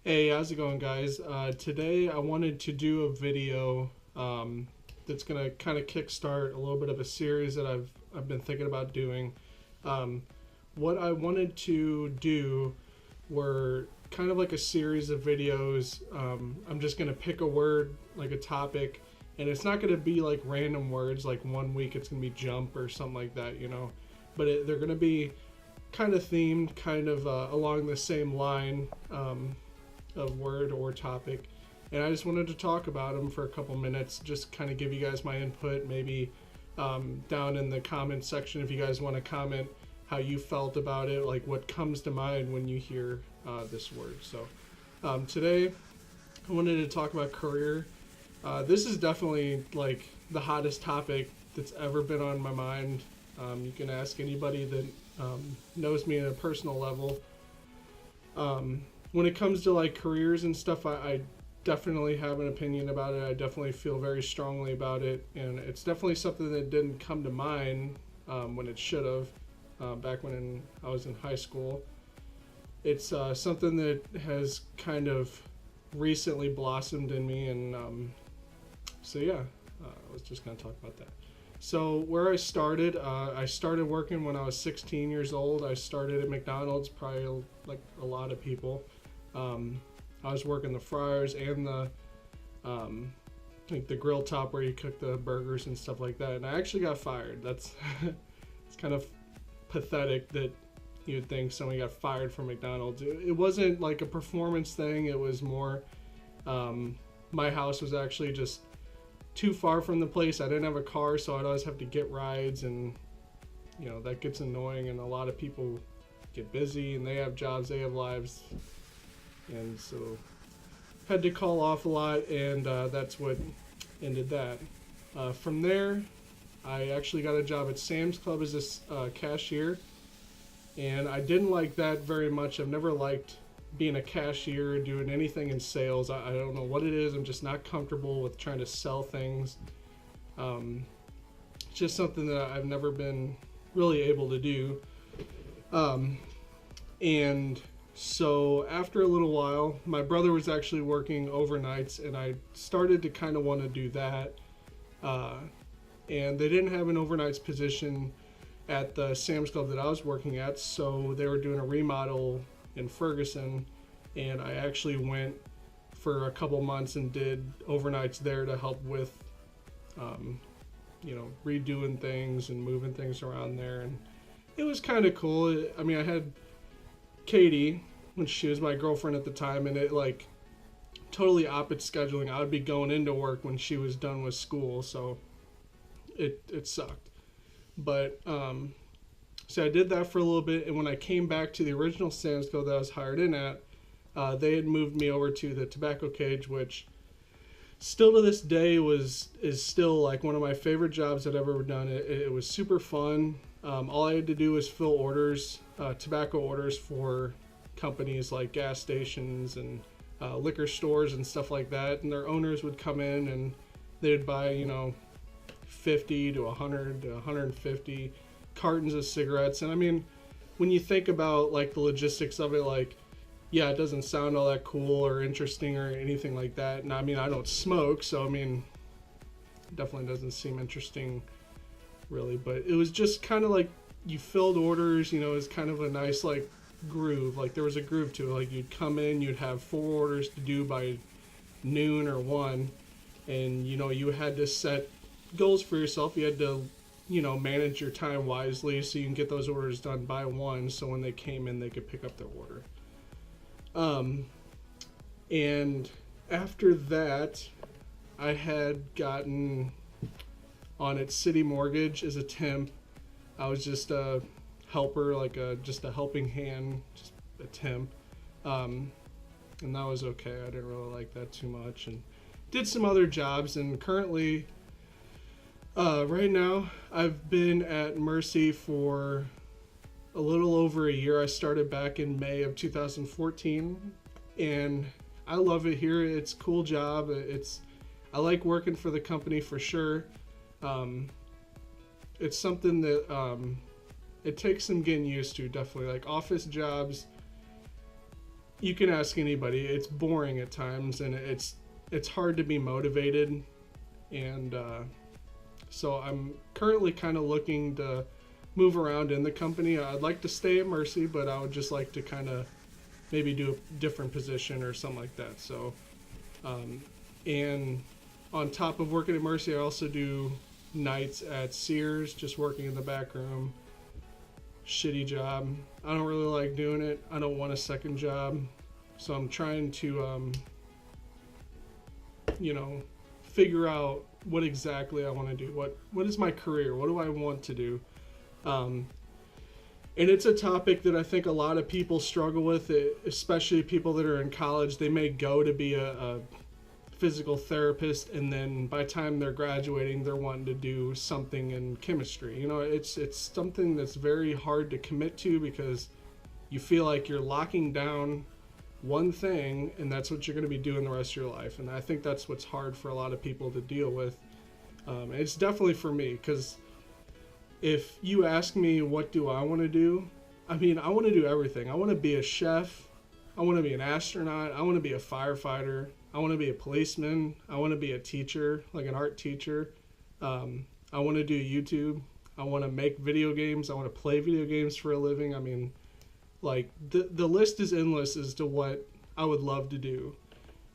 Hey, how's it going, guys? Today I wanted to do a video that's gonna kind of kickstart a little bit of a series that I've been thinking about doing. Um, what I wanted to do were kind of like a series of videos. I'm just gonna pick a word, like a topic, and it's not gonna be like random words. Like one week it's gonna be jump or something like that, But they're gonna be kind of themed, kind of along the same line. Of word or topic, and I just wanted to talk about them for a couple minutes, just kind of give you guys my input. Maybe down in the comment section, if you guys want to comment how you felt about it, like what comes to mind when you hear this word. So today I wanted to talk about career. This is definitely like the hottest topic that's ever been on my mind. You can ask anybody that knows me at a personal level. When it comes to like careers and stuff, I definitely have an opinion about it. I definitely feel very strongly about it, and it's definitely something that didn't come to mind when it should have back when I was in high school. It's something that has kind of recently blossomed in me, and so yeah, I was just gonna talk about that. So where I started working when I was 16 years old. I started at McDonald's, probably like a lot of people. I was working the fryers and the like the grill top where you cook the burgers and stuff like that. And I actually got fired. That's it's kind of pathetic that you'd think somebody got fired from McDonald's. It wasn't like a performance thing. It was more my house was actually just too far from the place. I didn't have a car, so I'd always have to get rides, and that gets annoying. And a lot of people get busy and they have jobs, they have lives, and so had to call off a lot, and that's what ended that. From there, I actually got a job at Sam's Club as a cashier, and I didn't like that very much. I've never liked being a cashier, doing anything in sales. I don't know what it is. I'm just not comfortable with trying to sell things. It's just something that I've never been really able to do. And so after a little while, my brother was actually working overnights, and I started to kind of want to do that. And they didn't have an overnights position at the Sam's Club that I was working at, so they were doing a remodel in Ferguson, and I actually went for a couple months and did overnights there to help with, redoing things and moving things around there, and it was kind of cool. I mean, I had Katie, when she was my girlfriend at the time, and it like totally opposite scheduling. I would be going into work when she was done with school, so it sucked. But so I did that for a little bit, and when I came back to the original Sam's Club that I was hired in at, they had moved me over to the tobacco cage, which still to this day is still like one of my favorite jobs I've ever done. It was super fun. All I had to do was fill orders, tobacco orders for companies like gas stations and liquor stores and stuff like that, and their owners would come in and they'd buy 50 to 100 to 150 cartons of cigarettes. And I mean, when you think about like the logistics of it, like, yeah, it doesn't sound all that cool or interesting or anything like that. And I mean, I don't smoke, so I mean, it definitely doesn't seem interesting really. But it was just kind of like you filled orders, it was kind of a nice like groove. Like there was a groove to it. Like you'd come in, you'd have 4 orders to do by noon or 1, and you had to set goals for yourself. You had to manage your time wisely so you can get those orders done by 1, so when they came in they could pick up their order. And after that, I had gotten on at City Mortgage as a temp. I was just a helper, like just a helping hand, just a temp. And that was okay. I didn't really like that too much, and did some other jobs. And currently, right now, I've been at Mercy for a little over a year. I started back in May of 2014, and I love it here. It's a cool job. I like working for the company for sure. It's something that it takes some getting used to, definitely. Like office jobs, you can ask anybody. It's boring at times, and it's hard to be motivated. And so I'm currently kind of looking to move around in the company. I'd like to stay at Mercy, but I would just like to kind of maybe do a different position or something like that. So, and on top of working at Mercy, I also do nights at Sears, just working in the back room. Shitty job. I don't really like doing it. I don't want a second job. So I'm trying to, figure out what exactly I want to do. What is my career? What do I want to do? And it's a topic that I think a lot of people struggle with, especially people that are in college. They may go to be a physical therapist, and then by the time they're graduating, they're wanting to do something in chemistry. It's something that's very hard to commit to, because you feel like you're locking down one thing, and that's what you're going to be doing the rest of your life. And I think that's what's hard for a lot of people to deal with. And it's definitely for me, because if you ask me what do I want to do, I want to do everything. I want to be a chef. I want to be an astronaut. I want to be a firefighter. I want to be a policeman. I want to be a teacher, like an art teacher. I want to do YouTube. I want to make video games. I want to play video games for a living. The list is endless as to what I would love to do.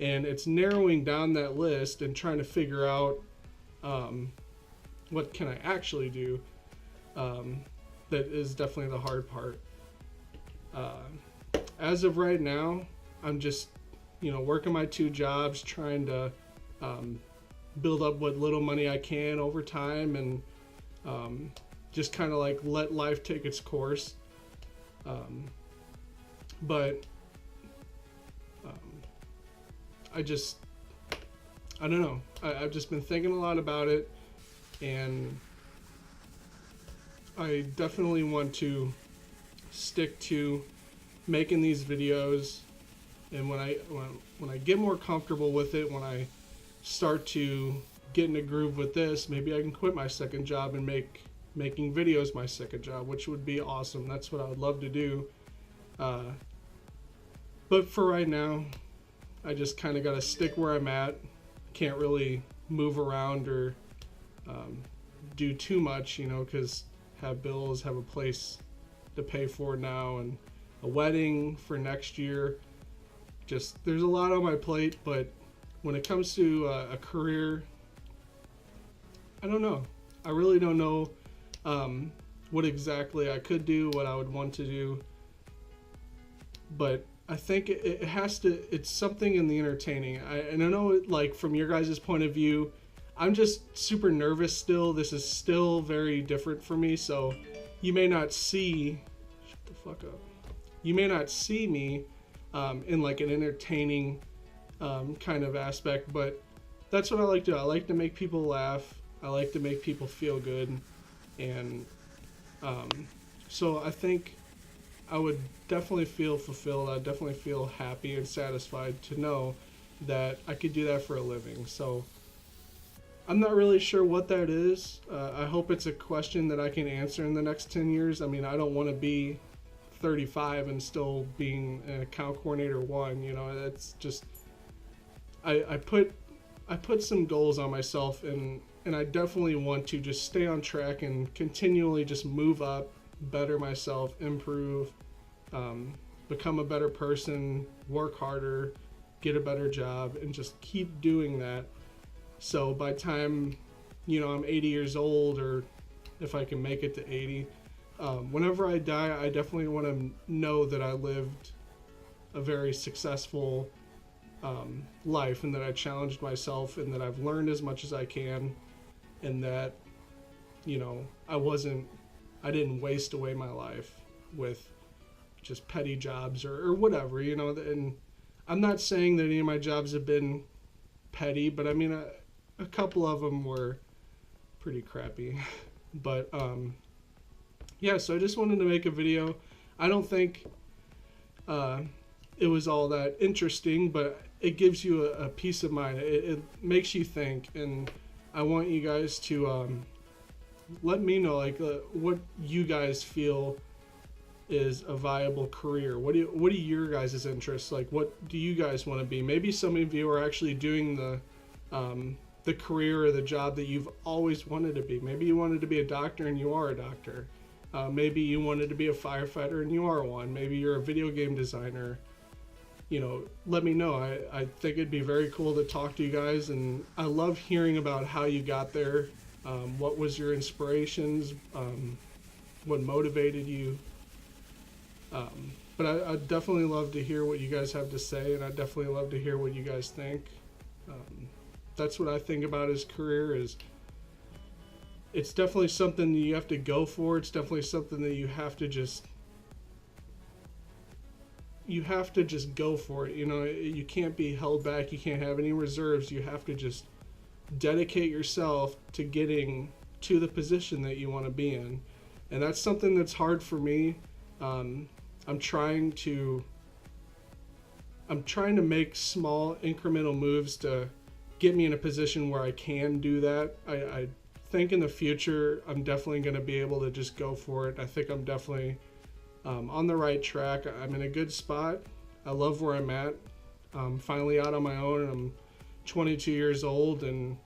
And it's narrowing down that list and trying to figure out what can I actually do. That is definitely the hard part. As of right now, I'm just, working my 2 jobs, trying to build up what little money I can over time, and just kind of like let life take its course. But I don't know. I've just been thinking a lot about it, and I definitely want to stick to making these videos. And when I get more comfortable with it, when I start to get in a groove with this, maybe I can quit my second job and making videos my second job, which would be awesome. That's what I would love to do. But for right now, I just kind of got to stick where I'm at. Can't really move around or do too much, because have bills, have a place to pay for now, and a wedding for next year. Just, there's a lot on my plate, but when it comes to a career, I don't know. I really don't know what exactly I could do, what I would want to do. But I think it has to, it's something in the entertaining. And I know, like, from your guys' point of view, I'm just super nervous still. This is still very different for me, so you may not see, shut the fuck up. You may not see me in like an entertaining kind of aspect, but that's what I like to do. I like to make people laugh. I like to make people feel good. And so I think I would definitely feel fulfilled. I'd definitely feel happy and satisfied to know that I could do that for a living. So I'm not really sure what that is. I hope it's a question that I can answer in the next 10 years. I don't want to be 35 and still being an account coordinator 1. That's just, I put some goals on myself, and I definitely want to just stay on track and continually just move up, better myself, improve, become a better person, work harder, get a better job, and just keep doing that. So by the time, I'm 80 years old, or if I can make it to 80, whenever I die, I definitely want to know that I lived a very successful life, and that I challenged myself, and that I've learned as much as I can, and that, I didn't waste away my life with just petty jobs or whatever, and I'm not saying that any of my jobs have been petty, but a couple of them were pretty crappy. But yeah, so I just wanted to make a video. I don't think it was all that interesting, but it gives you a peace of mind. It makes you think, and I want you guys to let me know what you guys feel is a viable career? What are your guys' interests? Like, what do you guys want to be? Maybe some of you are actually doing the career or the job that you've always wanted to be. Maybe you wanted to be a doctor and you are a doctor. Maybe you wanted to be a firefighter and you are one. Maybe you're a video game designer. Let me know. I think it'd be very cool to talk to you guys, and I love hearing about how you got there. What was your inspirations? What motivated you? But I'd definitely love to hear what you guys have to say, and I'd definitely love to hear what you guys think. That's what I think about his career. Is it's definitely something that you have to go for. It's definitely something that you have to just go for it. You can't be held back. You can't have any reserves. You have to just dedicate yourself to getting to the position that you want to be in. And that's something that's hard for me. I'm trying to make small incremental moves to get me in a position where I can do that. I think in the future I'm definitely going to be able to just go for it. I think I'm definitely on the right track. I'm in a good spot. I love where I'm at. I'm finally out on my own, and I'm 22 years old, and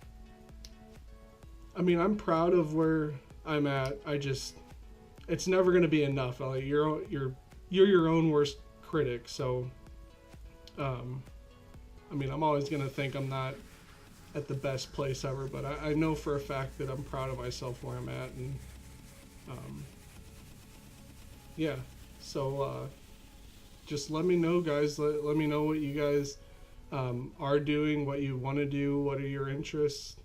I'm proud of where I'm at. It's never going to be enough. You're your own worst critic, so I'm always going to think I'm not at the best place ever, but I know for a fact that I'm proud of myself where I'm at, and yeah. So just let me know, guys. Let me know what you guys are doing, what you want to do, what are your interests.